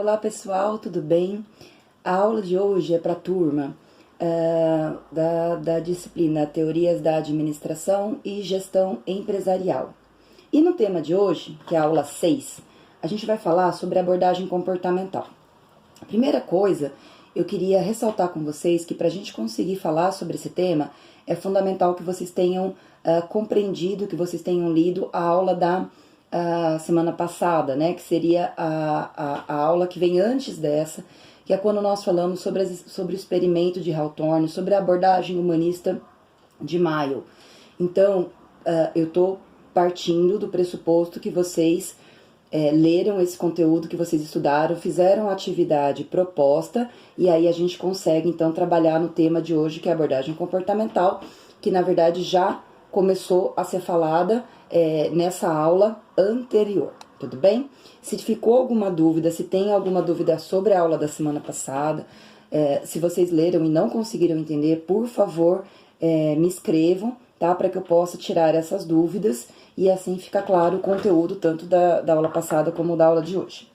Olá pessoal, tudo bem? A aula de hoje é para a turma da disciplina Teorias da Administração e Gestão Empresarial. E no tema de hoje, que é a aula 6, a gente vai falar sobre abordagem comportamental. A primeira coisa, eu queria ressaltar com vocês que para a gente conseguir falar sobre esse tema, é fundamental que vocês tenham compreendido, que vocês tenham lido a aula da semana passada, né, que seria a aula que vem antes dessa, que é quando nós falamos sobre o experimento de Hawthorne, sobre a abordagem humanista de Mayo. Então, eu estou partindo do pressuposto que vocês leram esse conteúdo, que vocês estudaram, fizeram a atividade proposta, e aí a gente consegue, então, trabalhar no tema de hoje, que é a abordagem comportamental, que, na verdade, já começou a ser falada nessa aula anterior, tudo bem? Se ficou alguma dúvida, se tem alguma dúvida sobre a aula da semana passada, se vocês leram e não conseguiram entender, por favor, me escrevam, tá? Para que eu possa tirar essas dúvidas e assim fica claro o conteúdo tanto da aula passada como da aula de hoje.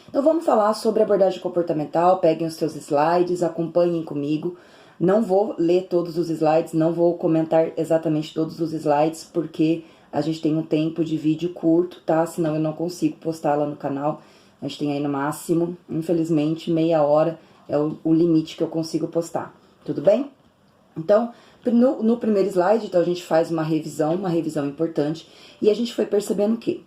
Então vamos falar sobre abordagem comportamental, peguem os seus slides, acompanhem comigo. Não vou ler todos os slides, não vou comentar exatamente todos os slides, porque a gente tem um tempo de vídeo curto, tá? Senão eu não consigo postar lá no canal. A gente tem aí no máximo, infelizmente, meia hora é o limite que eu consigo postar. Tudo bem? Então, no primeiro slide, então, a gente faz uma revisão importante, e a gente foi percebendo o quê?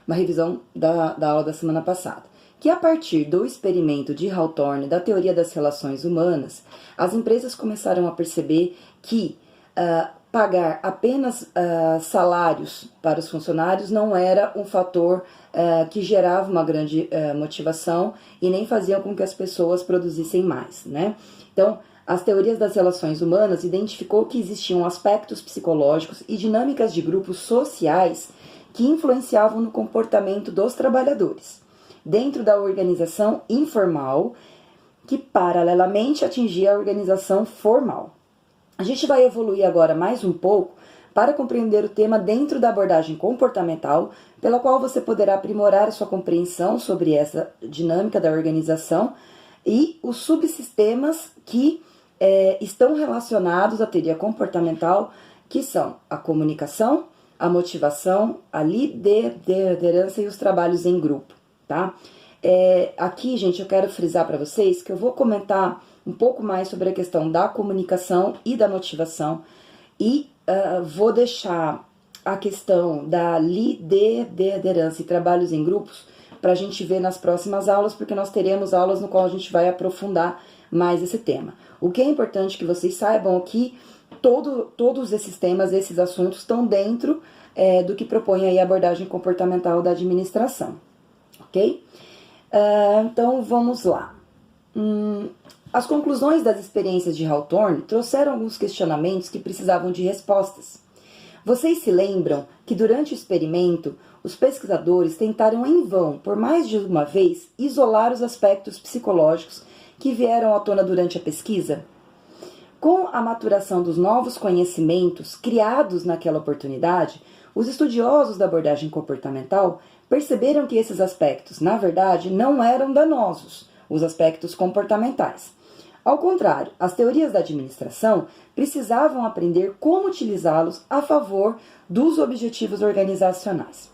Uma revisão da aula da semana passada. Que a partir do experimento de Hawthorne, da teoria das relações humanas, as empresas começaram a perceber que pagar apenas salários para os funcionários não era um fator que gerava uma grande motivação e nem fazia com que as pessoas produzissem mais, né? Então, as teorias das relações humanas identificou que existiam aspectos psicológicos e dinâmicas de grupos sociais que influenciavam no comportamento dos trabalhadores, dentro da organização informal, que paralelamente atingia a organização formal. A gente vai evoluir agora mais um pouco para compreender o tema dentro da abordagem comportamental, pela qual você poderá aprimorar a sua compreensão sobre essa dinâmica da organização e os subsistemas que estão relacionados à teoria comportamental, que são a comunicação, a motivação, a liderança e os trabalhos em grupo, tá? Aqui, gente, eu quero frisar para vocês que eu vou comentar um pouco mais sobre a questão da comunicação e da motivação, e vou deixar a questão da liderança e trabalhos em grupos para a gente ver nas próximas aulas, porque nós teremos aulas no qual a gente vai aprofundar mais esse tema. O que é importante que vocês saibam é que todos esses temas, esses assuntos estão dentro do que propõe aí a abordagem comportamental da administração, ok? Então, vamos lá. As conclusões das experiências de Hawthorne trouxeram alguns questionamentos que precisavam de respostas. Vocês se lembram que durante o experimento, os pesquisadores tentaram em vão, por mais de uma vez, isolar os aspectos psicológicos que vieram à tona durante a pesquisa? Com a maturação dos novos conhecimentos criados naquela oportunidade, os estudiosos da abordagem comportamental perceberam que esses aspectos, na verdade, não eram danosos, os aspectos comportamentais. Ao contrário, as teorias da administração precisavam aprender como utilizá-los a favor dos objetivos organizacionais.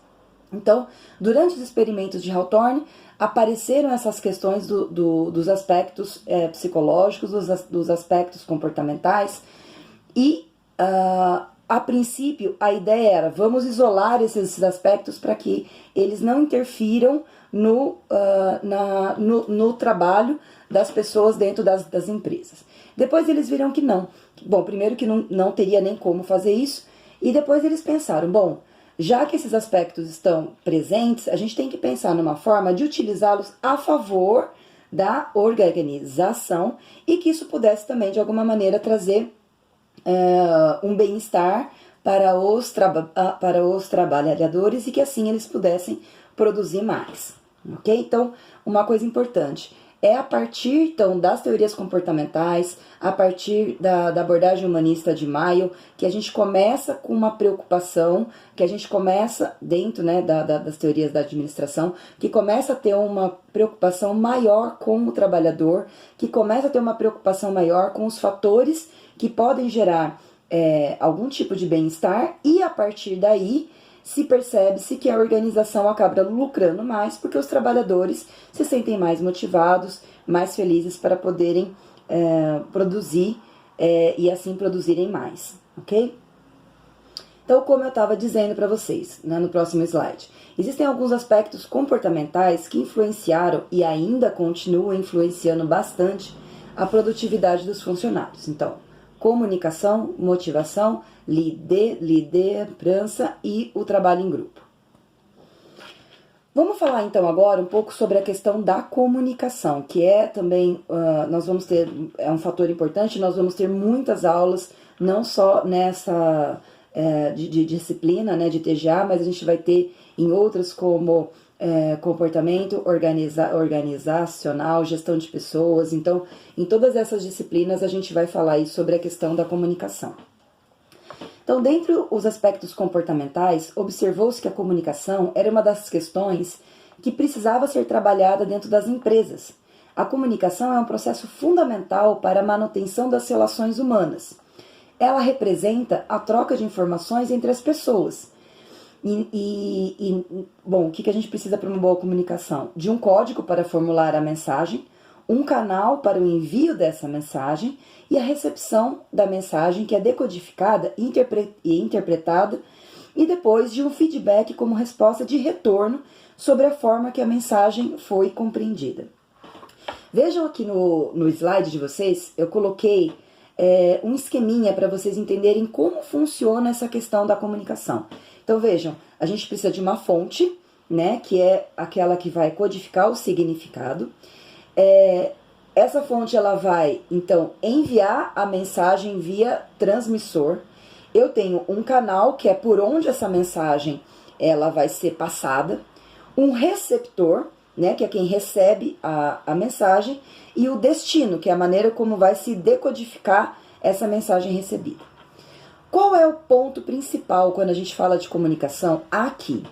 Então, durante os experimentos de Hawthorne, apareceram essas questões dos aspectos psicológicos, dos aspectos comportamentais, e a princípio a ideia era: vamos isolar esses aspectos para que eles não interfiram no trabalho das pessoas dentro das empresas. Depois eles viram que não. Bom, primeiro que não teria nem como fazer isso, e depois eles pensaram: bom, já que esses aspectos estão presentes, a gente tem que pensar numa forma de utilizá-los a favor da organização, e que isso pudesse também, de alguma maneira, trazer um bem-estar para os trabalhadores, e que assim eles pudessem produzir mais, ok? Então, uma coisa importante, É a partir, então, das teorias comportamentais, a partir da abordagem humanista de Mayo, que a gente começa com uma preocupação, que a gente começa, dentro, né, das teorias da administração, que começa a ter uma preocupação maior com o trabalhador, que começa a ter uma preocupação maior com os fatores que podem gerar algum tipo de bem-estar, e a partir daí se percebe-se que a organização acaba lucrando mais porque os trabalhadores se sentem mais motivados, mais felizes para poderem produzir e assim produzirem mais, ok? Então, como eu estava dizendo para vocês, né, no próximo slide, existem alguns aspectos comportamentais que influenciaram e ainda continuam influenciando bastante a produtividade dos funcionários. Então, comunicação, motivação, liderança e o trabalho em grupo. Vamos falar então agora um pouco sobre a questão da comunicação, que é também, nós vamos ter, é um fator importante, nós vamos ter muitas aulas, não só nessa de disciplina, né, de TGA, mas a gente vai ter em outras como comportamento organizacional, gestão de pessoas. Então, em todas essas disciplinas a gente vai falar aí sobre a questão da comunicação. Então, dentre os aspectos comportamentais, observou-se que a comunicação era uma das questões que precisava ser trabalhada dentro das empresas. A comunicação é um processo fundamental para a manutenção das relações humanas. Ela representa a troca de informações entre as pessoas. Bom, o que a gente precisa para uma boa comunicação? De um código para formular a mensagem, um canal para o envio dessa mensagem e a recepção da mensagem, que é decodificada e interpretada, e depois de um feedback como resposta de retorno sobre a forma que a mensagem foi compreendida. Vejam aqui no slide de vocês, eu coloquei um esqueminha para vocês entenderem como funciona essa questão da comunicação. Então vejam, a gente precisa de uma fonte, né, que é aquela que vai codificar o significado. Essa fonte ela vai, então, enviar a mensagem via transmissor. Eu tenho um canal, que é por onde essa mensagem ela vai ser passada. Um receptor, né, que é quem recebe a mensagem. E o destino, que é a maneira como vai se decodificar essa mensagem recebida. Qual é o ponto principal quando a gente fala de comunicação aqui?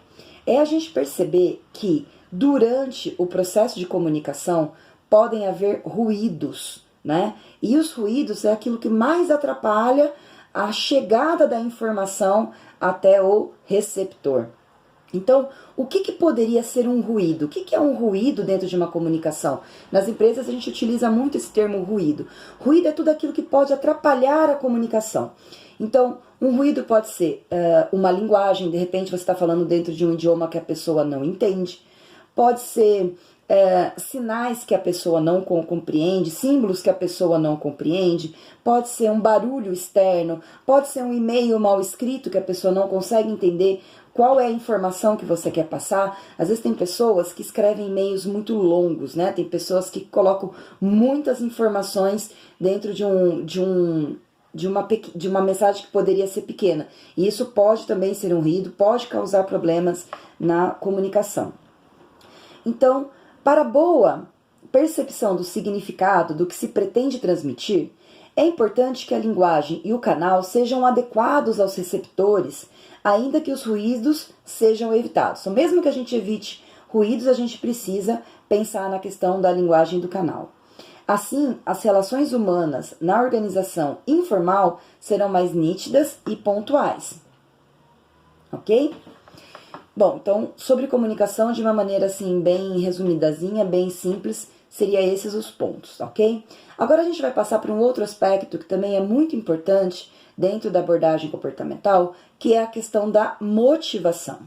É a gente perceber que durante o processo de comunicação podem haver ruídos, né? E os ruídos é aquilo que mais atrapalha a chegada da informação até o receptor. Então, o que poderia ser um ruído? O que é um ruído dentro de uma comunicação? Nas empresas a gente utiliza muito esse termo ruído. Ruído é tudo aquilo que pode atrapalhar a comunicação. Então, um ruído pode ser uma linguagem, de repente você está falando dentro de um idioma que a pessoa não entende. Pode ser sinais que a pessoa não compreende, símbolos que a pessoa não compreende. Pode ser um barulho externo, pode ser um e-mail mal escrito que a pessoa não consegue entender qual é a informação que você quer passar. Às vezes tem pessoas que escrevem e-mails muito longos, né? Tem pessoas que colocam muitas informações dentro de uma mensagem que poderia ser pequena. E isso pode também ser um ruído, pode causar problemas na comunicação. Então, para boa percepção do significado do que se pretende transmitir, é importante que a linguagem e o canal sejam adequados aos receptores, ainda que os ruídos sejam evitados. Então, mesmo que a gente evite ruídos, a gente precisa pensar na questão da linguagem do canal. Assim, as relações humanas na organização informal serão mais nítidas e pontuais. Ok? Bom, então, sobre comunicação, de uma maneira assim, bem resumidazinha, bem simples, seriam esses os pontos, ok? Agora a gente vai passar para um outro aspecto que também é muito importante dentro da abordagem comportamental, que é a questão da motivação.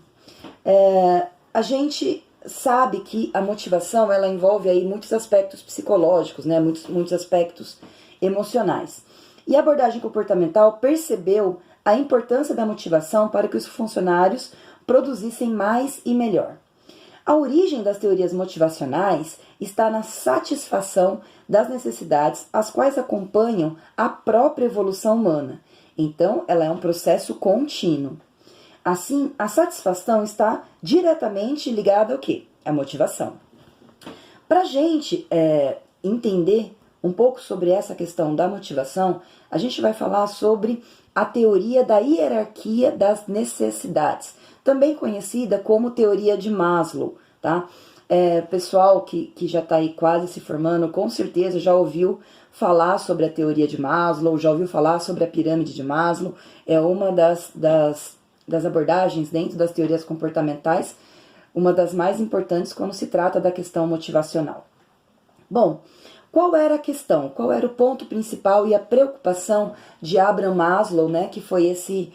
A gente sabe que a motivação, ela envolve aí muitos aspectos psicológicos, né? Muitos aspectos emocionais. E a abordagem comportamental percebeu a importância da motivação para que os funcionários produzissem mais e melhor. A origem das teorias motivacionais está na satisfação das necessidades, as quais acompanham a própria evolução humana. Então, ela é um processo contínuo. Assim, a satisfação está diretamente ligada ao quê? À motivação. Para a gente entender um pouco sobre essa questão da motivação, a gente vai falar sobre a teoria da hierarquia das necessidades, também conhecida como teoria de Maslow, tá? Pessoal que já está aí quase se formando, com certeza já ouviu falar sobre a teoria de Maslow, já ouviu falar sobre a pirâmide de Maslow, é uma das abordagens dentro das teorias comportamentais, uma das mais importantes quando se trata da questão motivacional. Bom, qual era a questão? Qual era o ponto principal e a preocupação de Abraham Maslow, né, que foi esse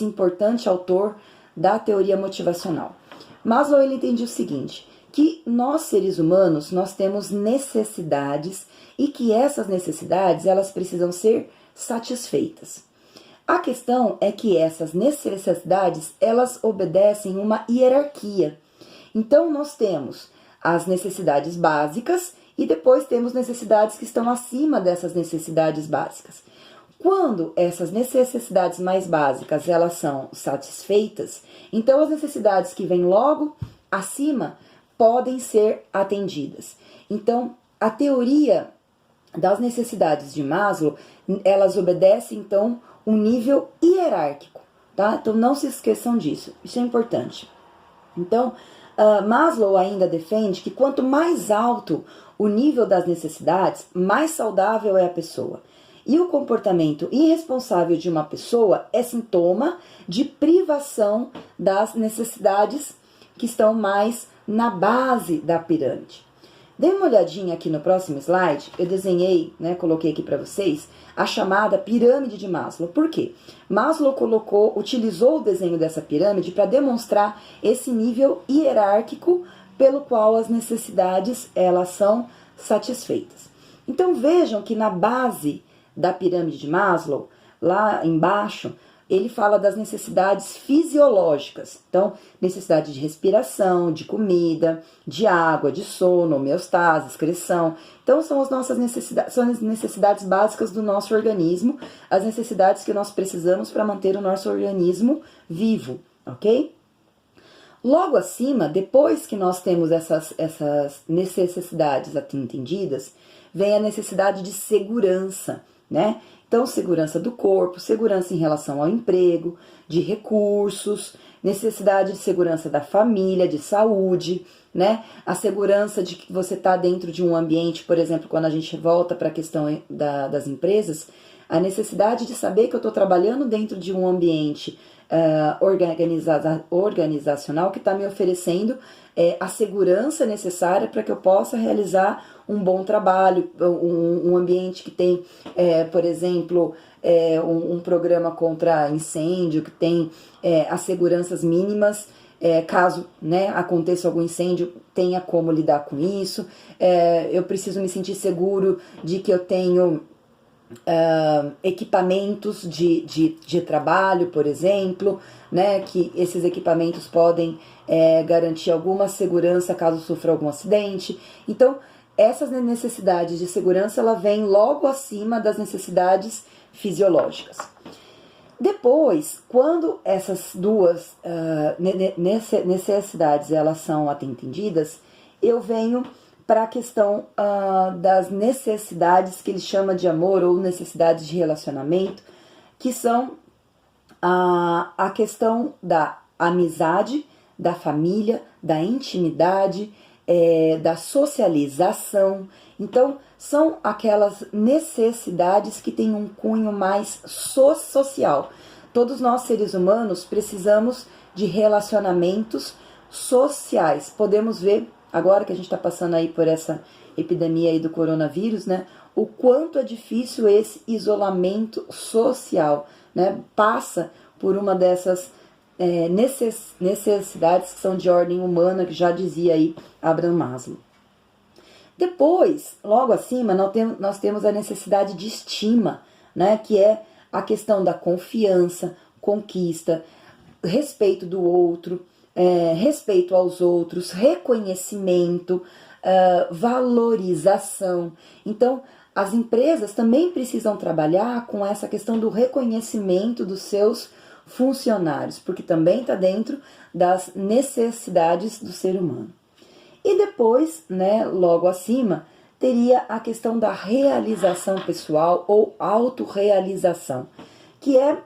importante autor da teoria motivacional? Maslow ele entendia o seguinte, que nós seres humanos, nós temos necessidades e que essas necessidades, elas precisam ser satisfeitas. A questão é que essas necessidades, elas obedecem uma hierarquia. Então, nós temos as necessidades básicas e depois temos necessidades que estão acima dessas necessidades básicas. Quando essas necessidades mais básicas, elas são satisfeitas, então as necessidades que vêm logo acima podem ser atendidas. Então, a teoria das necessidades de Maslow, elas obedecem, então, um nível hierárquico, tá? Então, não se esqueçam disso, isso é importante. Então, Maslow ainda defende que quanto mais alto o nível das necessidades, mais saudável é a pessoa. E o comportamento irresponsável de uma pessoa é sintoma de privação das necessidades que estão mais na base da pirâmide. Dê uma olhadinha aqui no próximo slide, eu desenhei, né, coloquei aqui para vocês, a chamada pirâmide de Maslow. Por quê? Maslow utilizou o desenho dessa pirâmide para demonstrar esse nível hierárquico pelo qual as necessidades elas são satisfeitas. Então vejam que na base da pirâmide de Maslow, lá embaixo, ele fala das necessidades fisiológicas. Então, necessidade de respiração, de comida, de água, de sono, homeostase, excreção. Então, são as nossas necessidades, são as necessidades básicas do nosso organismo, as necessidades que nós precisamos para manter o nosso organismo vivo, ok? Logo acima, depois que nós temos essas necessidades entendidas, vem a necessidade de segurança, né? Então, segurança do corpo, segurança em relação ao emprego, de recursos, necessidade de segurança da família, de saúde, né? A segurança de que você está dentro de um ambiente, por exemplo, quando a gente volta para a questão das empresas, a necessidade de saber que eu estou trabalhando dentro de um ambiente organizacional que está me oferecendo a segurança necessária para que eu possa realizar um bom trabalho, um ambiente que tem, por exemplo, um programa contra incêndio, que tem as seguranças mínimas, caso, né, aconteça algum incêndio, tenha como lidar com isso. Eu preciso me sentir seguro de que eu tenho equipamentos de trabalho, por exemplo, né, que esses equipamentos podem garantir alguma segurança caso sofra algum acidente. Então, essas necessidades de segurança, ela vem logo acima das necessidades fisiológicas. Depois, quando essas duas necessidades elas são atendidas, eu venho para a questão das necessidades que ele chama de amor ou necessidades de relacionamento, que são a questão da amizade, da família, da intimidade, da socialização. Então, são aquelas necessidades que têm um cunho mais social. Todos nós, seres humanos, precisamos de relacionamentos sociais. Podemos ver, agora que a gente está passando aí por essa epidemia aí do coronavírus, né, o quanto é difícil esse isolamento social, né, passa por uma dessas necessidades que são de ordem humana, que já dizia aí Abraham Maslow. Depois, logo acima, nós temos a necessidade de estima, né, que é a questão da confiança, conquista, respeito do outro, respeito aos outros, reconhecimento, valorização. Então, as empresas também precisam trabalhar com essa questão do reconhecimento dos seus funcionários, porque também está dentro das necessidades do ser humano. E E depois, né, logo acima, teria a questão da realização pessoal ou autorrealização, que é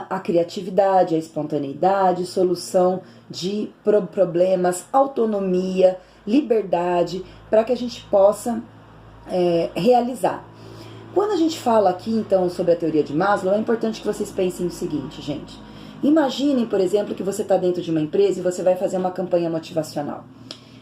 a criatividade, a espontaneidade, solução de problemas, autonomia, liberdade, para que a gente possa realizar. Quando a gente fala aqui, então, sobre a teoria de Maslow, é importante que vocês pensem o seguinte, gente. Imaginem, por exemplo, que você está dentro de uma empresa e você vai fazer uma campanha motivacional.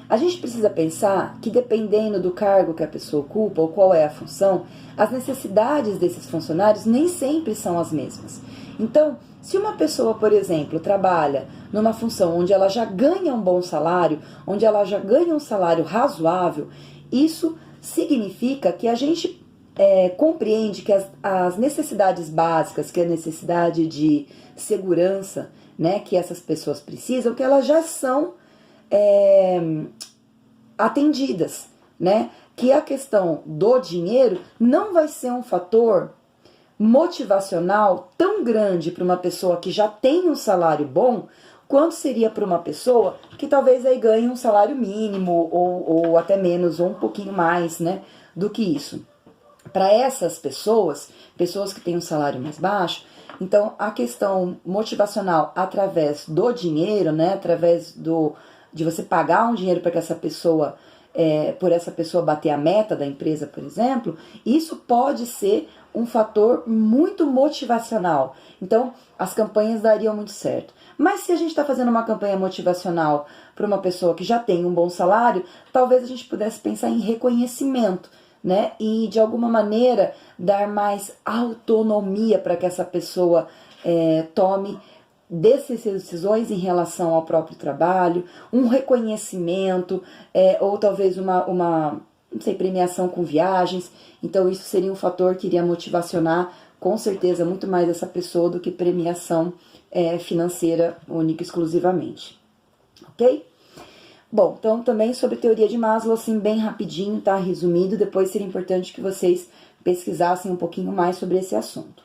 A gente precisa pensar que, dependendo do cargo que a pessoa ocupa ou qual é a função, as necessidades desses funcionários nem sempre são as mesmas. Então, se uma pessoa, por exemplo, trabalha numa função onde ela já ganha um bom salário, onde ela já ganha um salário razoável, isso significa que a gente compreende que as necessidades básicas, que é a necessidade de segurança, né, que essas pessoas precisam, que elas já são atendidas, né? Que a questão do dinheiro não vai ser um fator motivacional tão grande para uma pessoa que já tem um salário bom, quanto seria para uma pessoa que talvez aí ganhe um salário mínimo ou até menos, ou um pouquinho mais, né, do que isso. Para essas pessoas que têm um salário mais baixo, então a questão motivacional através do dinheiro, né, através de você pagar um dinheiro para que essa pessoa, por essa pessoa bater a meta da empresa, por exemplo, isso pode ser um fator muito motivacional. Então, as campanhas dariam muito certo. Mas se a gente está fazendo uma campanha motivacional para uma pessoa que já tem um bom salário, talvez a gente pudesse pensar em reconhecimento, né? E de alguma maneira dar mais autonomia para que essa pessoa tome decisões em relação ao próprio trabalho, um reconhecimento, ou talvez uma não sei, premiação com viagens. Então isso seria um fator que iria motivacionar com certeza muito mais essa pessoa do que premiação financeira única e exclusivamente, ok? Bom, então também sobre teoria de Maslow, assim, bem rapidinho, tá? Resumido, depois seria importante que vocês pesquisassem um pouquinho mais sobre esse assunto.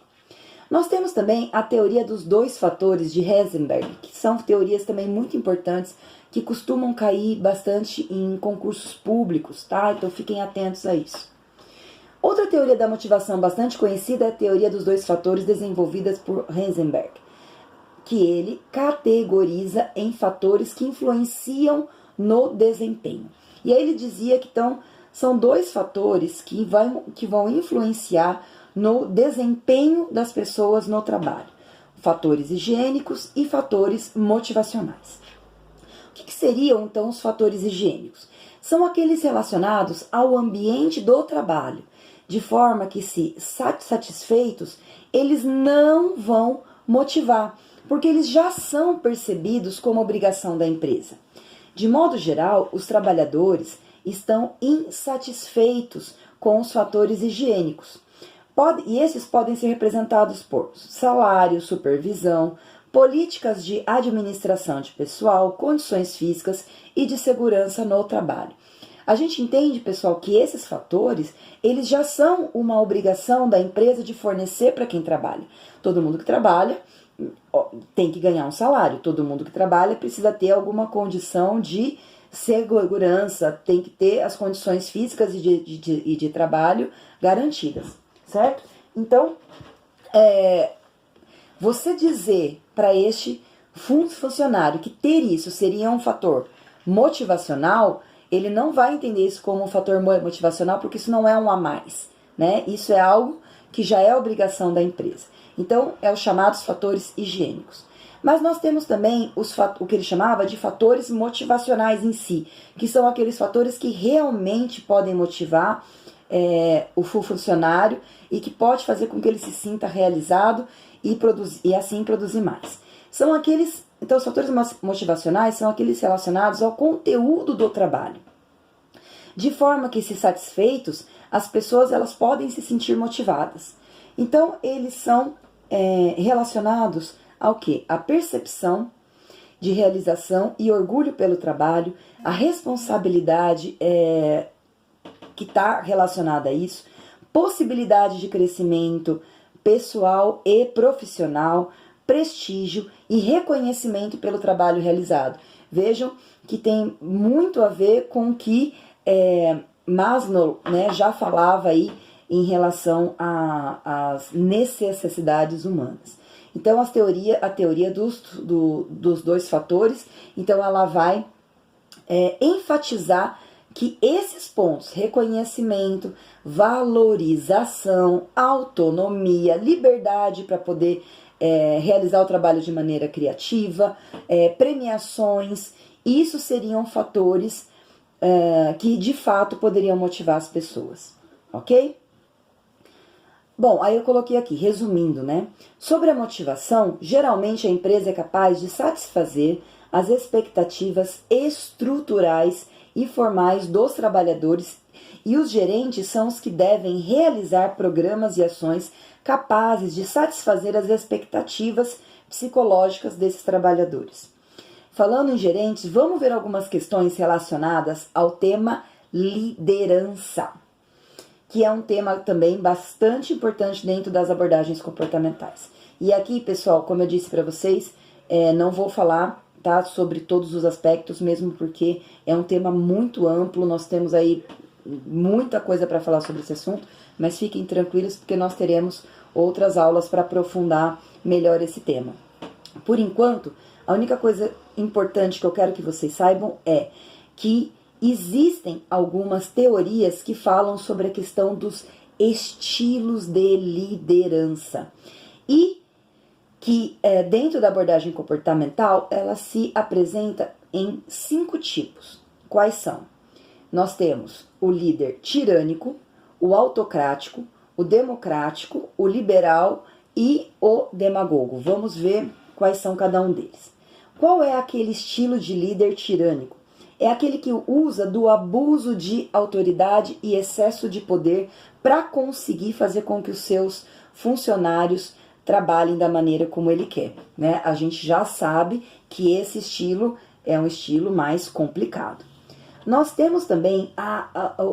Nós temos também a teoria dos 2 fatores de Heisenberg, que são teorias também muito importantes, que costumam cair bastante em concursos públicos, tá? Então fiquem atentos a isso. Outra teoria da motivação bastante conhecida é a teoria dos 2 fatores desenvolvida por Heisenberg, que ele categoriza em fatores que influenciam no desempenho. E aí ele dizia que então são 2 fatores que vão influenciar no desempenho das pessoas no trabalho: fatores higiênicos e fatores motivacionais. O que seriam então os fatores higiênicos? São aqueles relacionados ao ambiente do trabalho, de forma que, se satisfeitos, eles não vão motivar, porque eles já são percebidos como obrigação da empresa. De modo geral, os trabalhadores estão insatisfeitos com os fatores higiênicos. E esses podem ser representados por salário, supervisão, políticas de administração de pessoal, condições físicas e de segurança no trabalho. A gente entende, pessoal, que esses fatores, eles já são uma obrigação da empresa de fornecer para quem trabalha. Todo mundo que trabalha tem que ganhar um salário, todo mundo que trabalha precisa ter alguma condição de segurança, tem que ter as condições físicas e de trabalho garantidas, certo? Então, você dizer para este funcionário que ter isso seria um fator motivacional, ele não vai entender isso como um fator motivacional, porque isso não é um a mais, né? Isso é algo que já é obrigação da empresa. Então, é os chamados fatores higiênicos. Mas nós temos também o que ele chamava de fatores motivacionais em si, que são aqueles fatores que realmente podem motivar o funcionário e que pode fazer com que ele se sinta realizado e assim produzir mais. Então, os fatores motivacionais são aqueles relacionados ao conteúdo do trabalho. De forma que, se satisfeitos, as pessoas elas podem se sentir motivadas. Então, eles são relacionados ao quê? A percepção de realização e orgulho pelo trabalho, a responsabilidade que está relacionada a isso, possibilidade de crescimento pessoal e profissional, prestígio e reconhecimento pelo trabalho realizado. Vejam que tem muito a ver com o que Maslow, né, já falava aí em relação às necessidades humanas. Então, a teoria dos dois fatores, então ela vai enfatizar que esses pontos, reconhecimento, valorização, autonomia, liberdade para poder realizar o trabalho de maneira criativa, premiações, isso seriam fatores que de fato poderiam motivar as pessoas, ok? Bom, aí eu coloquei aqui, resumindo, né? Sobre a motivação, geralmente a empresa é capaz de satisfazer as expectativas estruturais e formais dos trabalhadores e os gerentes são os que devem realizar programas e ações capazes de satisfazer as expectativas psicológicas desses trabalhadores. Falando em gerentes, vamos ver algumas questões relacionadas ao tema liderança, que é um tema também bastante importante dentro das abordagens comportamentais. E aqui, pessoal, como eu disse para vocês, não vou falar sobre todos os aspectos, mesmo porque é um tema muito amplo, nós temos aí muita coisa para falar sobre esse assunto, mas fiquem tranquilos porque nós teremos outras aulas para aprofundar melhor esse tema. Por enquanto, a única coisa importante que eu quero que vocês saibam é que existem algumas teorias que falam sobre a questão dos estilos de liderança e que dentro da abordagem comportamental ela se apresenta em 5 tipos. Quais são? Nós temos o líder tirânico, o autocrático, o democrático, o liberal e o demagogo. Vamos ver quais são cada um deles. Qual é aquele estilo de líder tirânico? É aquele que usa do abuso de autoridade e excesso de poder para conseguir fazer com que os seus funcionários trabalhem da maneira como ele quer, né? A gente já sabe que esse estilo é um estilo mais complicado. Nós temos também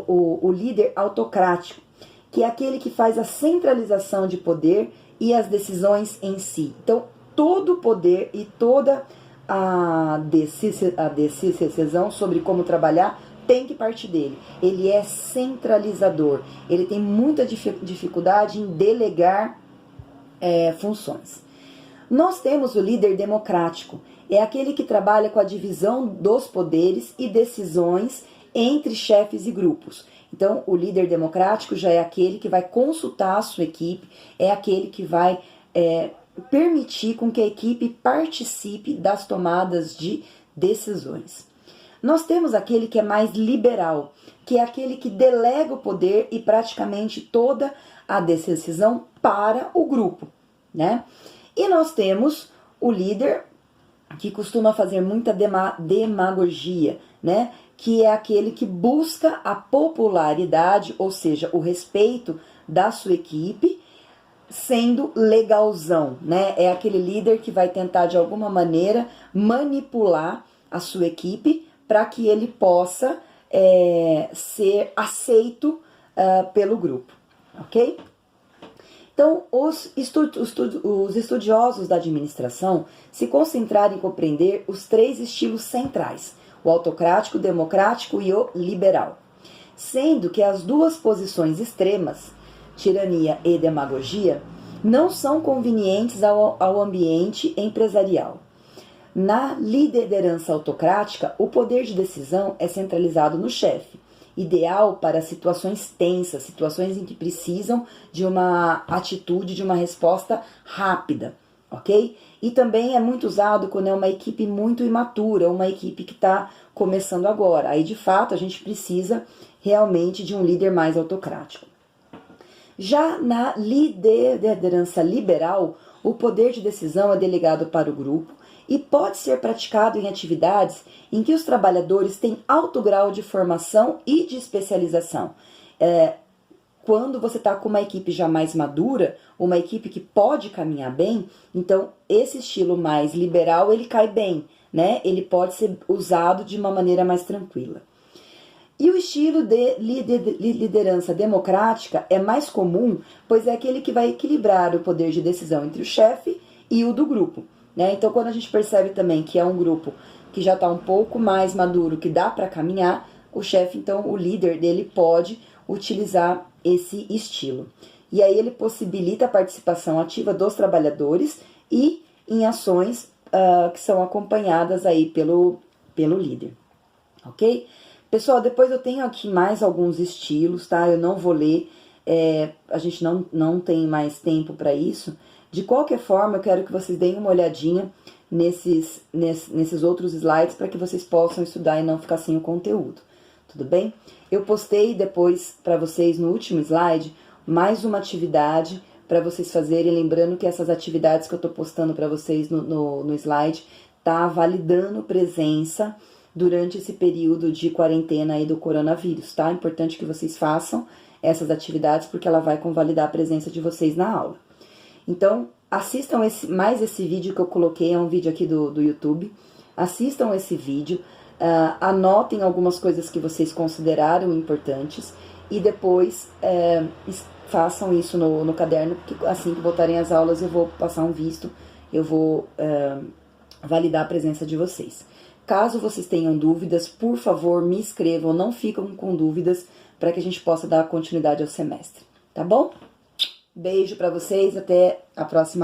o líder autocrático, que é aquele que faz a centralização de poder e as decisões em si. Então, todo o poder e toda a decisão sobre como trabalhar tem que partir dele. Ele é centralizador, ele tem muita dificuldade em delegar funções. Nós temos o líder democrático, é aquele que trabalha com a divisão dos poderes e decisões entre chefes e grupos. Então, o líder democrático já é aquele que vai consultar a sua equipe, é aquele que vai permitir com que a equipe participe das tomadas de decisões. Nós temos aquele que é mais liberal, que é aquele que delega o poder e praticamente toda a decisão para o grupo, né? E nós temos o líder que costuma fazer muita demagogia, né? Que é aquele que busca a popularidade, ou seja, o respeito da sua equipe, sendo legalzão, né? É aquele líder que vai tentar de alguma maneira manipular a sua equipe para que ele possa ser aceito pelo grupo, ok? Então, os estudiosos da administração se concentraram em compreender os 3 estilos centrais, o autocrático, o democrático e o liberal, sendo que as 2 posições extremas, tirania e demagogia, não são convenientes ao ambiente empresarial. Na liderança autocrática, o poder de decisão é centralizado no chefe, ideal para situações tensas, situações em que precisam de uma atitude, de uma resposta rápida, ok? E também é muito usado quando é uma equipe muito imatura, uma equipe que está começando agora. Aí, de fato, a gente precisa realmente de um líder mais autocrático. Já na liderança liberal, o poder de decisão é delegado para o grupo e pode ser praticado em atividades em que os trabalhadores têm alto grau de formação e de especialização. Quando você está com uma equipe já mais madura, uma equipe que pode caminhar bem, então esse estilo mais liberal, ele cai bem, né? Ele pode ser usado de uma maneira mais tranquila. E o estilo de liderança democrática é mais comum, pois é aquele que vai equilibrar o poder de decisão entre o chefe e o do grupo, né? Então, quando a gente percebe também que é um grupo que já está um pouco mais maduro, que dá para caminhar, o chefe, então, o líder dele pode utilizar esse estilo. E aí ele possibilita a participação ativa dos trabalhadores e em ações que são acompanhadas aí pelo líder, ok? Pessoal, depois eu tenho aqui mais alguns estilos, tá? Eu não vou ler, a gente não tem mais tempo para isso. De qualquer forma, eu quero que vocês deem uma olhadinha nesses outros slides para que vocês possam estudar e não ficar sem o conteúdo, tudo bem? Eu postei depois para vocês no último slide mais uma atividade para vocês fazerem, lembrando que essas atividades que eu estou postando para vocês no slide tá validando presença durante esse período de quarentena aí do coronavírus, tá? É importante que vocês façam essas atividades porque ela vai convalidar a presença de vocês na aula. Então, assistam mais esse vídeo que eu coloquei, é um vídeo aqui do YouTube. Assistam esse vídeo, anotem algumas coisas que vocês consideraram importantes e depois façam isso no caderno, porque assim que voltarem as aulas eu vou passar um visto, eu vou validar a presença de vocês. Caso vocês tenham dúvidas, por favor, me escrevam, não ficam com dúvidas, para que a gente possa dar continuidade ao semestre, tá bom? Beijo para vocês, até a próxima.